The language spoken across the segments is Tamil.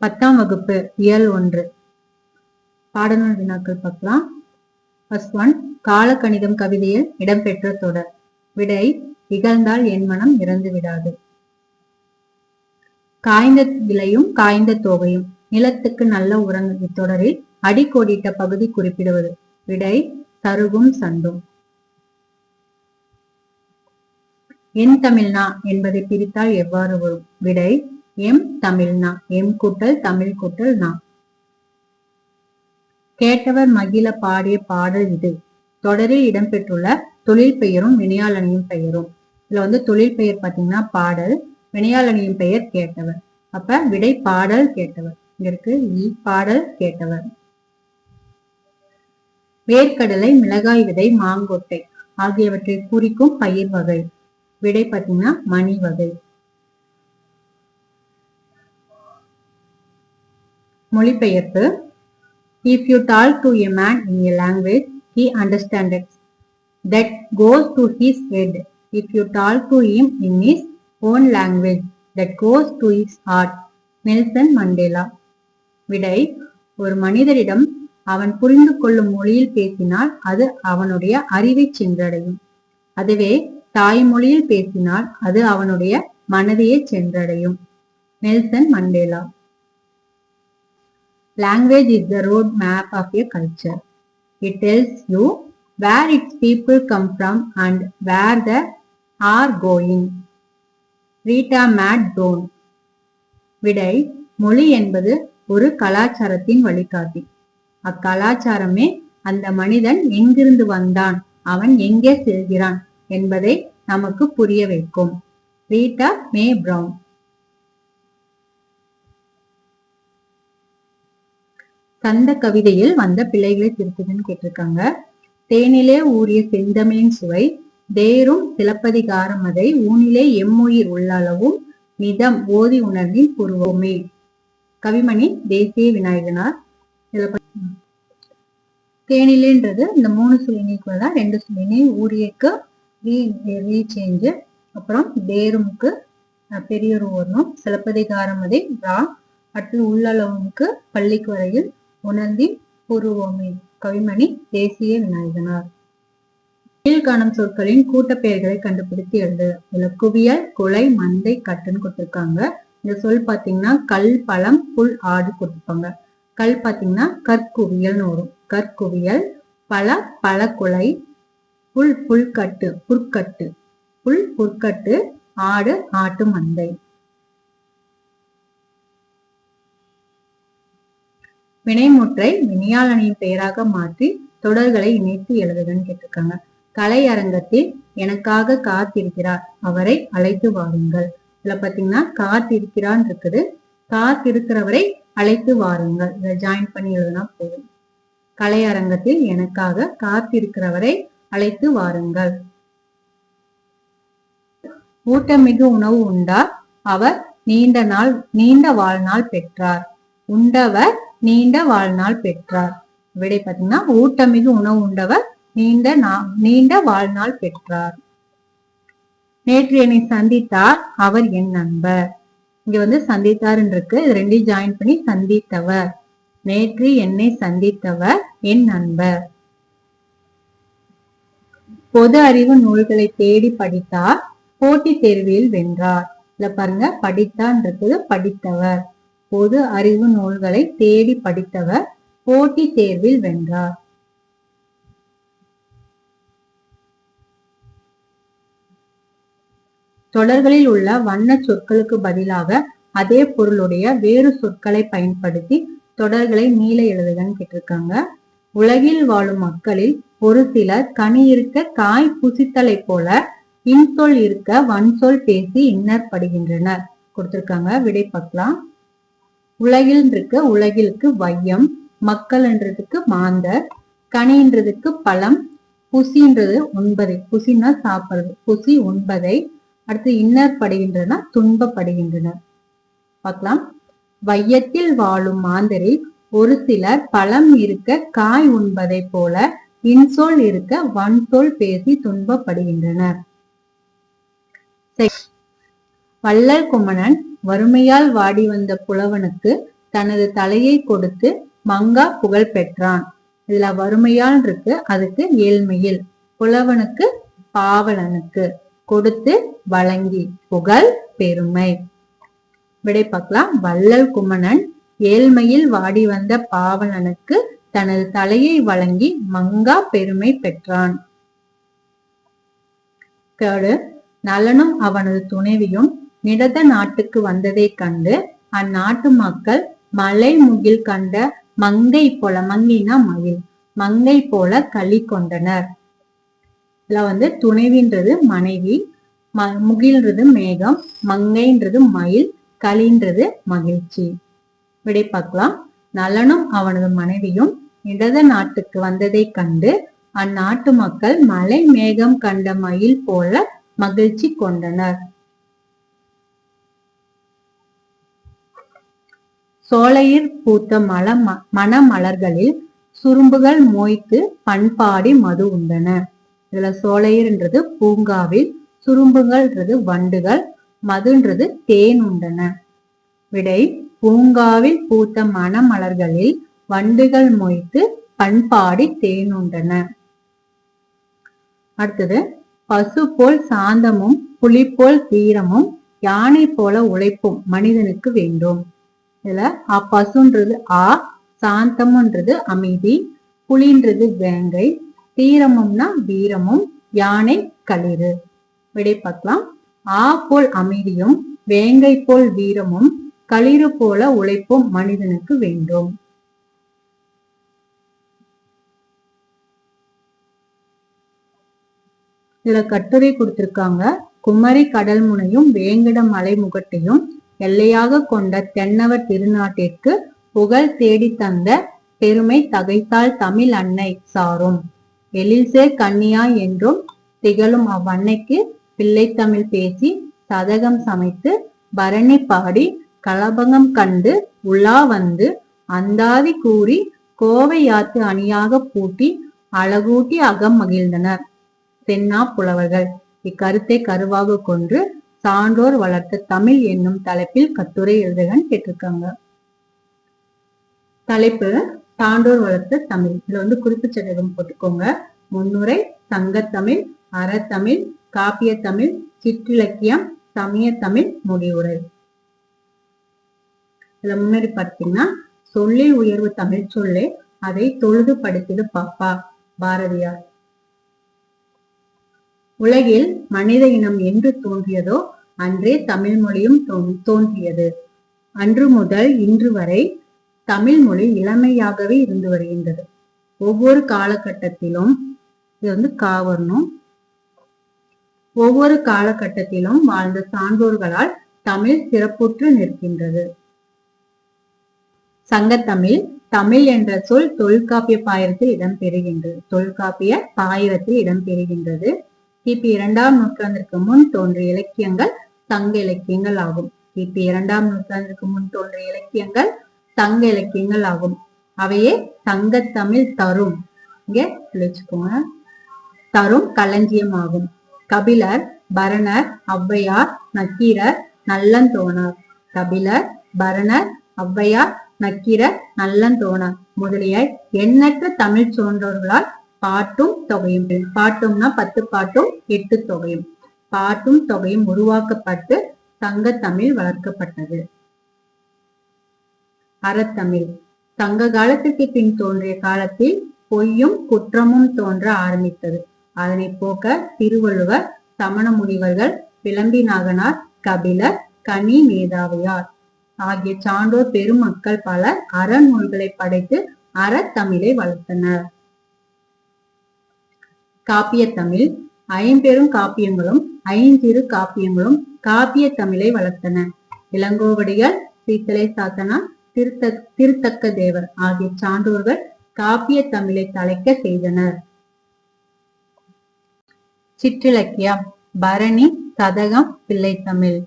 10ஆம் வகுப்பு இயல் 1 பாடநூல் வினாக்கள் பார்க்கலாம். ஃபர்ஸ்ட் ஒன், காலக்கணிதம் கவிதையில் இடம்பெற்ற தொடர். விடை, இகழ்ந்தால் என் மனம் இறந்து விடாது. காய்ந்த இலையும் காய்ந்த தோகையும் நிலத்துக்கு நல்ல உரங்கள். இத்தொடரில் அடிக்கோடிட்ட பகுதி குறிப்பிடுவது. விடை, சருகும் சண்டும். என் தமிழ்னா என்பதை பிரித்தால் எவ்வாறு வரும்? விடை, எம் தமிழ்னா. எம் கூட்டல் தமிழ் கூட்டல் நா. கேட்டவர் மகிழ பாடிய பாடல் இது. தொடரில் இடம்பெற்றுள்ள தொழில் பெயரும் வினையாளனின் பெயரும். இதுல தொழில் பெயர் பாத்தீங்கன்னா பாடல், வினையாளனின் பெயர் கேட்டவர். அப்ப விடை பாடல் கேட்டவர். இங்க இருக்கு பாடல் கேட்டவர். வேர்க்கடலை, மிளகாய் விதை, மாங்கொட்டை ஆகியவற்றை குறிக்கும் பயிர் வகை. விடை பாத்தீங்கன்னா மணி வகை. மொழிபெயர்ப்பு. If you talk to a man in a language he understands it, that goes to his head. If you talk to him in his own language, that goes to his heart. Nelson Mandela. விடை, ஒரு மனிதரிடம் அவன் புரிந்து கொள்ளும் மொழியில் பேசினால் அது அவனுடைய அறிவை சென்றடையும். அதுவே தாய்மொழியில் பேசினால் அது அவனுடைய மனதையே சென்றடையும். Nelson Mandela. Language is the road map of a culture. It tells you where its people come from and where they are going. Rita Matt Brown. விடை, மொழி என்பது ஒரு கலாச்சாரத்தின் வழிகாட்டி. அக்கலாச்சாரமே அந்த மனிதன் எங்கிருந்து வந்தான், அவன் எங்கே செல்கிறான் என்பதை நமக்கு புரிய வைக்கும். ரீட்டா மே பிரவுன். சந்த கவிதையில் வந்த பிழைகளை திருத்துதுன்னு கேட்டிருக்காங்க. தேனிலே ஊறிய செந்தமிழின் சுவை, தேரும் சிலப்பதிகாரம் அதை ஊனிலே எம்முயிர் உள்ளளவும் நிதம் ஓதி உணர்வின் புருவமே. கவிமணி தேசிய விநாயகனார். தேனிலேன்றது இந்த 3 சுழினிக்குள்ளதான் 2 சுழினி, ஊரியக்கு ரீசேஞ்சு, அப்புறம் தேருமுக்கு பெரியொரு ஓரணும், சிலப்பதிகாரம் அதை அடுத்து உள்ளளவுக்கு பள்ளிக்கு வரையில் உணர்ந்தி புருவமே. கவிமணி தேசிய விநாயகனார். கீழ்காணும் சொற்களின் கூட்டப்பெயர்களை கண்டுபிடித்து எழுது. இதுல குவியல், குலை, மந்தை, கட்டுன்னு கொடுத்திருக்காங்க. இந்த சொல் பாத்தீங்கன்னா கல், பழம், புல், ஆடு கொடுத்திருப்பாங்க. கல் பாத்தீங்கன்னா கற்குவியல்னு வரும். கற்குவியல். பழ, பழக்குலை. புல், புல்கட்டு, புற்கட்டு. புல், புற்கட்டு. ஆடு, ஆட்டு மந்தை. வினைமுற்றை வினையாளனின் பெயராக மாற்றி தொடர்களை இணைத்து எழுதுகன்னு கேட்டிருக்காங்க. கலையரங்கத்தில் எனக்காக காத்திருக்கிறார், அவரை அழைத்து வாருங்கள். இதுல பாத்தீங்கன்னா காத்திருக்கிறான் இருக்குது, காத்திருக்கிறவரை அழைத்து வாருங்கள். இதை ஜாயின் பண்ணி எழுதுனா போதும். கலையரங்கத்தில் எனக்காக காத்திருக்கிறவரை அழைத்து வாருங்கள். ஊட்டமிகு உணவு உண்டார், அவர் நீண்ட வாழ்நாள் பெற்றார். உண்டவர் நீண்ட வாழ்நாள் பெற்றார். விடை பார்த்தீங்கன்னா ஊட்டமிகு உணவு உண்டவர் நீண்ட வாழ்நாள் பெற்றார். நேற்று என்னை சந்தித்தார், அவர் என் நண்பர். இங்க சந்தித்தார் இருக்கு, இது ரெண்டையும் ஜாயின் பண்ணி சந்தித்தவர். நேற்று என்னை சந்தித்தவர் என் நண்பர். பொது அறிவு நூல்களை தேடி படித்தார், போட்டி தேர்வில் வென்றார். இல்ல பாருங்க, படித்தார் இருக்குது படித்தவர். பொது அறிவு நூல்களை தேடி படித்தவர் போட்டி தேர்வில் வென்றார். தொடர்களில் உள்ள வண்ண சொற்களுக்கு பதிலாக அதே பொருளுடைய வேறு சொற்களை பயன்படுத்தி தொடர்களை நீள எழுதுகன்னு கேட்டிருக்காங்க. உலகில் வாழும் மக்களில் ஒரு சிலர் கனி இருக்க காய் புசித்தலை போல இன்சொல் இருக்க வன்சொல் பேசி இன்னற்படுகின்றனர் கொடுத்திருக்காங்க. விடை பார்க்கலாம். உலகில் இருக்கு, உலகிற்கு வையம், மக்கள்ன்றதுக்கு மாந்தர், கனின்றதுக்கு பழம், புசின்றது உண்பதை, புசின்னா சாப்பிடுறது, புசி உண்பதை. அடுத்து இன்னற்படுகின்றன துன்பப்படுகின்றனர். பார்க்கலாம். வையத்தில் வாழும் மாந்தரில் ஒரு சிலர் பழம் இருக்க காய் உண்பதை போல இன்சொல் இருக்க வன்சொல் பேசி துன்பப்படுகின்றனர். வள்ளல் குமணன் வறுமையால் வாடி வந்த புலவனுக்கு தனது தலையை கொடுத்து மங்கா புகழ் பெற்றான். இதுல வறுமையால் இருக்கு, அதுக்கு ஏழ்மையில், புலவனுக்கு பாவலனுக்கு, கொடுத்து வழங்கி, புகழ் பெருமை. விடை பார்க்கலாம். வள்ளல் குமணன் ஏழ்மையில் வாடி வந்த பாவலனுக்கு தனது தலையை வழங்கி மங்கா பெருமை பெற்றான். நலனும் அவனது துணைவியும் நிடத நாட்டுக்கு வந்ததை கண்டு அந்நாட்டு மக்கள் மலை முகில் கண்ட மங்கை போல, மங்கினா மயில், மங்கை போல களி கொண்டனர். இதுல துணைவின்றது மனைவி, முகில்ன்றது மேகம், மங்கைன்றது மயில், களின்றது மகிழ்ச்சி. விடை பார்க்கலாம். நலனும் அவனது மனைவியும் இடத நாட்டுக்கு வந்ததை கண்டு அந்நாட்டு மக்கள் மலை மேகம் கண்ட மயில் போல மகிழ்ச்சி கொண்டனர். சோலையில் பூத்த மணமலர்களில் சுரும்புகள் மோய்த்து பண்பாடி மது உண்டன. இதுல சோலையர்ன்றது பூங்காவில், சுரும்புகள்ன்றது வண்டுகள், மதுன்றது தேன் உண்டன. விடை பூங்காவில் பூத்த மணமலர்களில் வண்டுகள் மொய்த்து பண்பாடி தேன் உண்டன. அடுத்தது, பசு போல் சாந்தமும் புலி போல் தீரமும் யானை போல உழைப்பும் மனிதனுக்கு வேண்டும். இதுல பசுன்றது சாந்தம்ன்றது அமைதி, புலின்றது வேங்கை, தீரமும்னா வீரமும், யானை களிறு. விடை பார்க்கலாம். போல் அமைதியும் வேங்கை போல் வீரமும் களிறு போல உழைப்பும் மனிதனுக்கு வேண்டும். இதுல கட்டுரை கொடுத்திருக்காங்க. குமரி கடல் முனையும் வேங்கட மலை முகட்டையும் எல்லையாக கொண்ட தென்னவர் திருநாட்டிற்கு புகழ் தேடி தந்த பெருமை தகைத்தால் தமிழ் அன்னை சாரும். எழில்சே கன்னியா என்றும் திகழும் அவ்வன்னைக்கு பிள்ளை தமிழ் பேசி சதகம் சமைத்து பரணி பாடி கலபகம் கண்டு உலா வந்து அந்தாதி கூறி கோவையாத்து அணியாக பூட்டி அழகூட்டி அகம் மகிழ்ந்தனர் தென்னா புலவர்கள். இக்கருத்தை கருவாக கொண்டு சான்றோர் வளர்த்த தமிழ் என்னும் தலைப்பில் கட்டுரை எழுதுகன்னு கேட்டிருக்காங்க. தலைப்பு சான்றோர் வளர்த்த தமிழ். இதுல குறிப்பு சதகம் போட்டுக்கோங்க. முன்னுரை, சங்கத்தமிழ், அறத்தமிழ், காப்பிய தமிழ், சிற்றிலக்கியம், சமய தமிழ், முடிவுரை. இதுல முன்னாடி பார்த்தீங்கன்னா, சொல்லில் உயர்வு தமிழ் சொல்லே அதை தொழுது படித்தது பாப்பா பாரதியார். உலகில் மனித இனம் என்று தோன்றியதோ அன்றே தமிழ் மொழியும் தோன்றியது. அன்று முதல் இன்று வரை தமிழ் மொழி இளமையாகவே இருந்து வருகின்றது. ஒவ்வொரு காலகட்டத்திலும் இது காவரணும். ஒவ்வொரு காலகட்டத்திலும் வாழ்ந்த சான்றோர்களால் தமிழ் சிறப்புற்று நிற்கின்றது. சங்கத்தமிழ். தமிழ் என்ற சொல் தொல்காப்பிய பாயிரத்தில் இடம்பெறுகின்றது. தொல்காப்பிய பாயிரத்தில் இடம்பெறுகின்றது. கிபி 2ஆம் நூற்றாண்டிற்கு முன் தோன்றிய இலக்கியங்கள் சங்க இலக்கியங்கள் ஆகும். கிபி 2ஆம் நூற்றாண்டிற்கு முன் தோன்றிய இலக்கியங்கள் சங்க இலக்கியங்கள் ஆகும். அவையே சங்கத்தமிழ் தரும், இங்க வச்சுக்கோங்க, தரும் களஞ்சியம் ஆகும். கபிலர், பரணர், ஔவையார், நக்கீரர், நல்லந்தோணர். கபிலர், பரணர், ஔவையார், நக்கீரர், நல்லந்தோணர் முதலிய எண்ணற்ற தமிழ் தோன்றோர்களால் பாட்டும் தொகையும், பாட்டும்னா 10 பாட்டும் 8 தொகையும், பாட்டும் தொகையும் உருவாக்கப்பட்டு சங்க தமிழ் வளர்க்கப்பட்டது. அறத்தமிழ். சங்க காலத்துக்கு பின் தோன்றிய காலத்தில் பொய்யும் குற்றமும் தோன்ற ஆரம்பித்தது. அதனை போக்க திருவள்ளுவர், சமண முனிவர்கள், விளம்பி நாகனார், கபிலர், கனி மேதாவியார் ஆகிய சான்றோர் பெருமக்கள் பலர் அறநூல்களை படைத்து அறத்தமிழை வளர்த்தனர். காப்பிய தமிழ். ஐம்பெரும் காப்பியங்களும் ஐஞ்சிறு காப்பியங்களும் காப்பிய தமிழை வளர்த்தன. இளங்கோவடிகள், சீத்தலை சாத்தனார், திருத்தக்க தேவர் ஆகிய சான்றோர்கள் காப்பிய தமிழை தலைக்க செய்தனர். சிற்றிலக்கியம். பரணி, சதகம், பிள்ளைத்தமிழ்.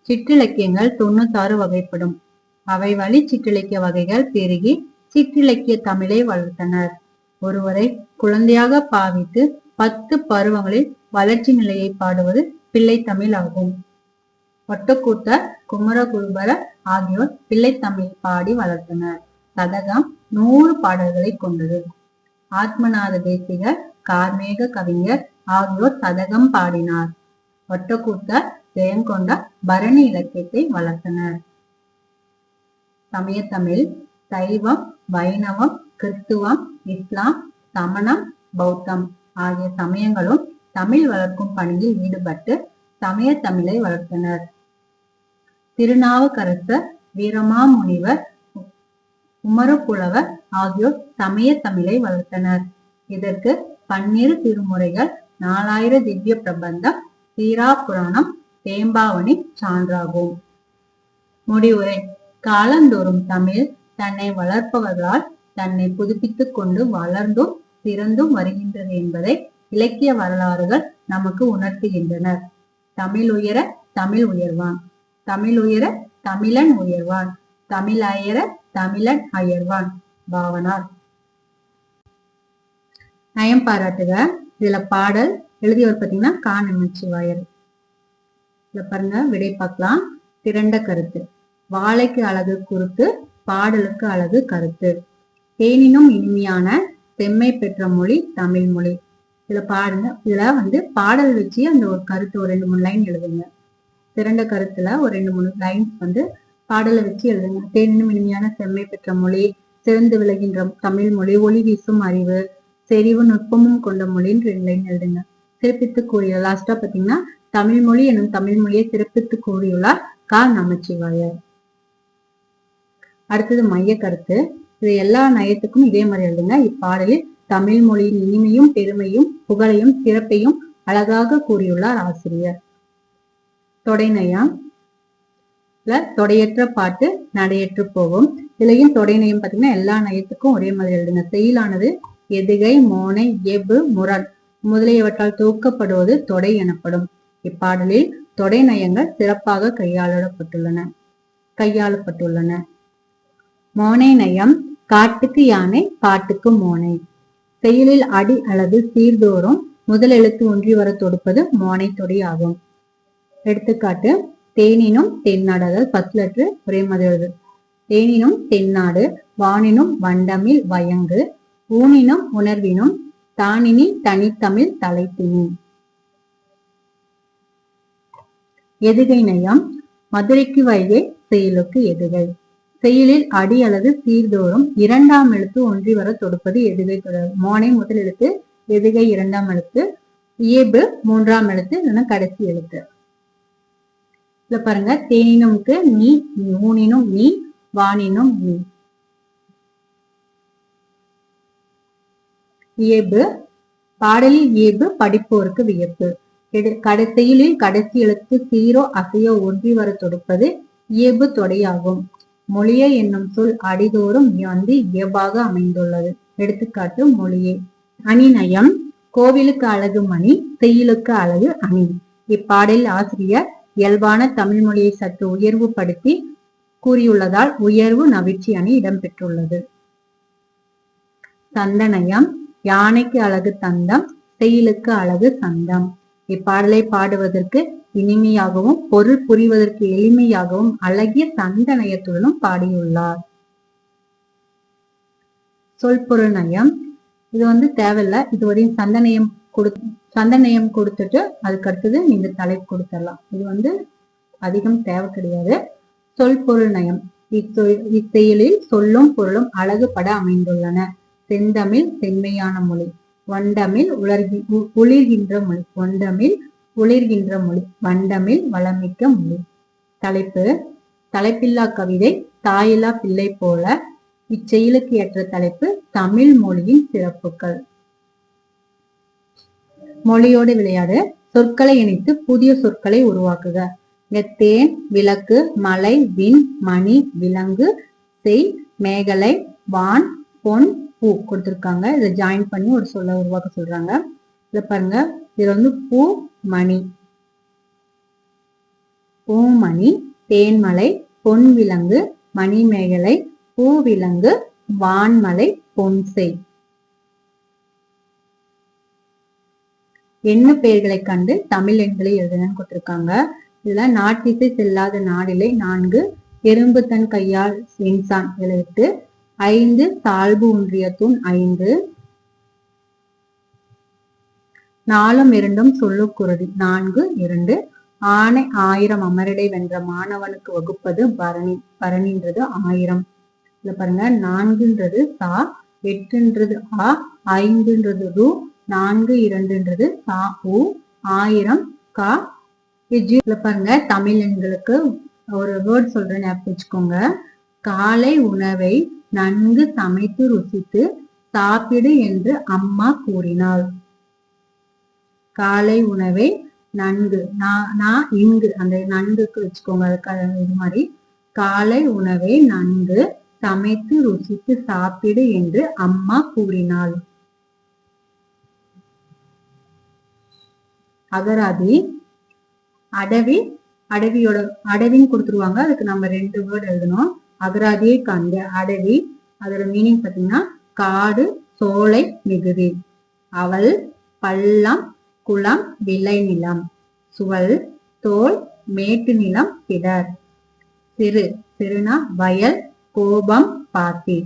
சிற்றிலக்கியங்கள் 96 வகைப்படும். அவை வழி சிற்றிலக்கிய வகைகள் பெருகி சிற்றிலக்கிய தமிழை வளர்த்தனர். ஒருவரை குழந்தையாக பாவித்து 10 பருவங்களில் வளர்ச்சி நிலையை பாடுவது பிள்ளைத்தமிழ் ஆகும். ஒட்டக்கூத்தர், குமரகுருபரர் ஆகியோர் பிள்ளை தமிழ் பாடி வளர்த்தனர். சதகம் 100 பாடல்களை கொண்டது. ஆத்மநாத தேசிகர், கார்மேக கவிஞர் ஆகியோர் சதகம் பாடினார். ஒட்டக்கூத்தர், ஜெயங்கொண்டார் பரணி இலக்கியத்தை வளர்த்தனர். சமயத்தமிழ் சைவம், வைணவம், கிறிஸ்துவம், இஸ்லாம், சமணம், பௌத்தம் ஆகிய சமயங்களும் தமிழ் வளர்க்கும் பணியில் ஈடுபட்டு சமய தமிழை வளர்த்தனர். திருநாவுக்கரசர், வீரமாமுனிவர், உமறுப்புலவர் ஆகியோர் சமய தமிழை வளர்த்தனர். இதற்கு 12 திருமுறைகள், 4000 திவ்ய பிரபந்தம், சீரா புராணம், தேம்பாவணி சான்றாகும். முடிவுரை. காலந்தோறும் தமிழ் தன்னை வளர்ப்பவர்களால் தன்னை புதுப்பித்துக் கொண்டு வளர்ந்தும் சிறந்தும் வருகின்றது என்பதை இலக்கிய வரலாறுகள் நமக்கு உணர்த்துகின்றனர். தமிழ் உயர தமிழ் உயர்வான், தமிழ் உயர தமிழன் உயர்வான், தமிழ் அயர தமிழன் அயர்வான். பாவனார். நயம் பாராட்டுக. இதுல பாடல் எழுதியவர் பாத்தீங்கன்னா கா. நமச்சிவாயர். இதுல பாருங்க, விடை பார்க்கலாம். திரண்ட கருத்து. வாழைக்கு அழகு குறுத்து, பாடலுக்கு அழகு கருத்து. தேனினும் இனிமையான செம்மை பெற்ற மொழி தமிழ் மொழி. இதுல பாருங்க, இதுல பாடல் வச்சு அந்த ஒரு கருத்து ஒரு 2-3 லைன் எழுதுங்க. திரண்ட கருத்துல ஒரு 2-3 லைன்ஸ் பாடலை வச்சு எழுதுங்க. தேனினும் இனிமையான செம்மை பெற்ற மொழி, சிறந்து விளகின்ற தமிழ் மொழி, ஒளி வீசும் அறிவு, செறிவு நுட்பமும் கொண்ட மொழின்னு 2 லைன் எழுதுங்க. சிறப்பித்து கூறிய லாஸ்டா பாத்தீங்கன்னா தமிழ் மொழி எனும் தமிழ் மொழியை சிறப்பித்து கூறியுள்ளார் கா. நமச்சிவாயர். அடுத்தது மைய கருத்து. இது எல்லா நயத்துக்கும் இதே மாதிரி எழுதுங்க. இப்பாடலில் தமிழ் மொழியின் இனிமையும் பெருமையும் புகழையும் சிறப்பையும் அழகாக கூறியுள்ளார் ஆசிரியர். தொடைநயம். தொடையற்ற பாட்டு நடையற்று போகும். இதுலயும் தொடைநயம் பாத்தீங்கன்னா எல்லா நயத்துக்கும் ஒரே மாதிரி எழுதுங்க. செயலானது எதுகை, மோனை, இயல்பு, முரண் முதலியவற்றால் தூக்கப்படுவது தொடை எனப்படும். இப்பாடலில் தொடை நயங்கள் சிறப்பாக கையாளப்பட்டுள்ளன. மோனை நயம். காட்டுக்கு யானை, பாட்டுக்கு மோனை. செயலில் அடி அல்லது சீர்தோறும் முதல் எழுத்து ஒன்றி வர தொடுப்பது மோனை தொடை ஆகும். எடுத்துக்காட்டு, தேனினும் தென்னாடு. அதாவது ஃபர்ஸ்ட் லெட்டர் ஒரே மாதிரி எழுது. தேனினும் தென்னாடு, வானினும் வண்டமிழ் வயங்கு, ஊனினும் உணர்வினும், தானினி தனித்தமிழ் தலைத்தினி. எதுகை நயம். மதுரைக்கு வைகை, செயலுக்கு எதுகை. செயலில் அடி அல்லது சீர்தோறும் 2ஆம் எழுத்து ஒன்றி வர தொடுப்பது எதுகை தொடர். மோனை முதல் எழுத்து, எதுகை 2ஆம் எழுத்து, இயல்பு 3ஆம் எழுத்து, இல்லைன்னா கடைசி எழுத்து. இதுல பாருங்க, தேனினும்க்கு நீ, ஊனினும் நீ, வானினும் நீ. இயல்பு. பாடலில் இயல்பு படிப்போருக்கு வியப்பு. செயலில் கடைசி எழுத்து சீரோ அசையோ ஒன்றி வர தொடுப்பது இயல்பு தொடையாகும். மொழியே என்னும் சொல் அடிதோறும் இயல்பாக அமைந்துள்ளது. எடுத்துக்காட்டு, மொழியே. அணிநயம். கோவிலுக்கு அழகு மணி, செயலுக்கு அழகு அணி. இப்பாடலில் ஆசிரியர் இயல்பான தமிழ் மொழியை சற்று உயர்வு படுத்தி கூறியுள்ளதால் உயர்வு நவிற்சி அணி இடம்பெற்றுள்ளது. சந்தநயம். யானைக்கு அழகு தந்தம், செயலுக்கு அழகு சந்தம். இப்பாடலை பாடுவதற்கு இனிமையாகவும் பொருள் புரிவதற்கு எளிமையாகவும் அழகிய சந்தநயத்துடனும் பாடியுள்ளார். சொல்பொருள் நயம். இது தேவையில்லை. இதுவரையும் சந்தநயம் கொடுத்துட்டு அதுக்கு அடுத்தது நீங்க தலைப்பு கொடுத்துடலாம். இது அதிகம் தேவை கிடையாது. சொல்பொருள் நயம். இச்செயலில் சொல்லும் பொருளும் அழகுபட அமைந்துள்ளன. செந்தமிழ் செம்மையான மொழி, வண்டமிழ் ஒளிர்கின்ற மொழி, வண்டமிழ் வளமிக்க மொழி. தலைப்பு. தலைப்பில்லா கவிதை, தாயில்லா பிள்ளை போல. இச்செயலுக்கு ஏற்ற தலைப்பு தமிழ் மொழியின் சிறப்புகள். மொழியோடு விளையாடு. சொற்களை இணைத்து புதிய சொற்களை உருவாக்குக. தேன், விளக்கு, மலை, விண், மணி, விலங்கு, செய், மேகலை, வான், பொன், பூ கொடுத்திருக்காங்க. இதை ஜாயின் பண்ணி ஒரு சொல்ல உருவாக்க சொல்றாங்க. இத பாருங்க, இதுல பூ, மணி, பூமணி, தேன்மலை, பொன் விலங்கு, மணிமேகலை, பூவிலங்கு, வான்மலை, பொன்செய். எண்ணு பெயர்களை கண்டு தமிழ் எண்களை எழுதுன்னு கொடுத்திருக்காங்க. இதுல நாட்டிசை செல்லாத நாடிலை 4 எறும்பு தன் கையால் சென்சான் இதுல 8 5 தாழ்வு ஒன்றிய தூண் 5 4 2 சொல்லுக்குருதி 4 2 ஆனை 1000 அமரடை வென்ற மாணவனுக்கு வகுப்பது பரணி பரணின்றது 1000 இதுல பாருங்க 4ன்றது சா 8ன்றது ஆ 5ன்றது ரு 4 2ன்றது சா உ 1000 கா இதுல பாருங்க தமிழ் எண்களுக்கு ஒரு வேர்ட் சொல்றேன் ஞாபகம் வச்சுக்கோங்க. காலை உணவை நன்கு சமைத்து ருசித்து சாப்பிடு என்று அம்மா கூறினாள். காலை உணவை நன்கு நான் இங்கு அந்த நன்குக்கு வச்சுக்கோங்க. இது மாதிரி காலை உணவை நன்கு சமைத்து ருசித்து சாப்பிடு என்று அம்மா கூறினாள். அகராதி அடவி அடவியோட அடவின்னு கொடுத்துருவாங்க. அதுக்கு நம்ம 2 வேர்டு எழுதணும். அகராதியை காண்க. அடவி அதோட மீனிங் பாத்தீங்கன்னா காடு சோலை மிகுதி. அவள் பள்ளம் குளம் விளை நிலம். சுவல் தோல் மேட்டு நிலம் பிடர். சிறு சிறுனா வயல் கோபம் பாத்தி.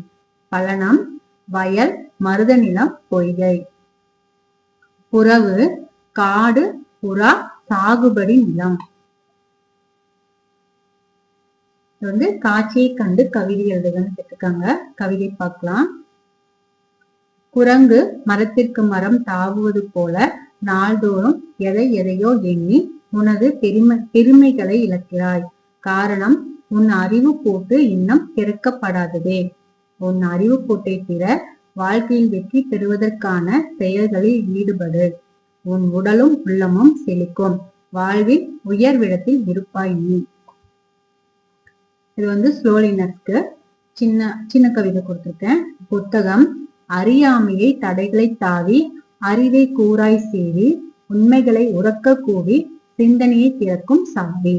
பலனம் வயல் மருத நிலம் பொய்கை. புறவு காடு புறா சாகுபடி நிலம். காட்சியை கண்டு கவிதை எழுதுகன்னு கேட்டிருக்காங்க. கவிதை பார்க்கலாம். குரங்கு மரத்திற்கு மரம் தாவுவது போல நாள்தோறும் எதையோ எண்ணி உனது பெருமைகளை இழக்கிறாய். காரணம் உன் அறிவு போட்டு இன்னும் திறக்கப்படாததே. உன் அறிவு போட்டை பிற வாழ்க்கையில் வெற்றி பெறுவதற்கான செயல்களில் ஈடுபடு. உன் உடலும் உள்ளமும் செழிக்கும். வாழ்வில் உயர்விடத்தில் இருப்பாய் நீ. இது ஸ்லோலினஸ்க்கு சின்ன கவிதை கொடுத்திருக்கேன். புத்தகம் அறியாமையை தடைகளை தாவி அறிவை கூறாய் சேரி உண்மைகளை உறக்க கூவி சிந்தனையை திறக்கும் சாவி.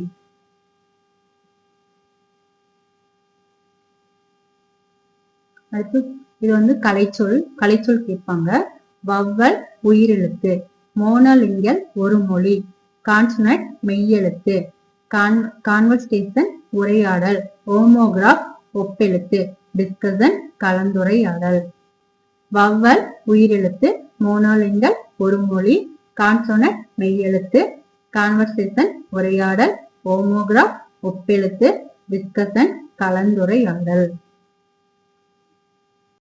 அடுத்து இது கலைச்சொல் கேட்பாங்க. வவ்வல் உயிரெழுத்து. மோனோலிங்கல் ஒரு மொழி. கான்சனட் மெய்யெழுத்து. கான்வர்சேஷன் உரையாடல். ஹோமோகிராஃப் ஒப்பெழுத்து. டிஸ்கஷன் கலந்துரையாடல். வவ்வல் உயிரெழுத்து. மோனோலிங்கல் ஒரு மொழி. கான்சனட் மெய்யெழுத்து. கான்வர்சேஷன் உரையாடல். ஹோமோகிராஃப் ஒப்பெழுத்து. டிஸ்கஷன் கலந்துரையாடல்.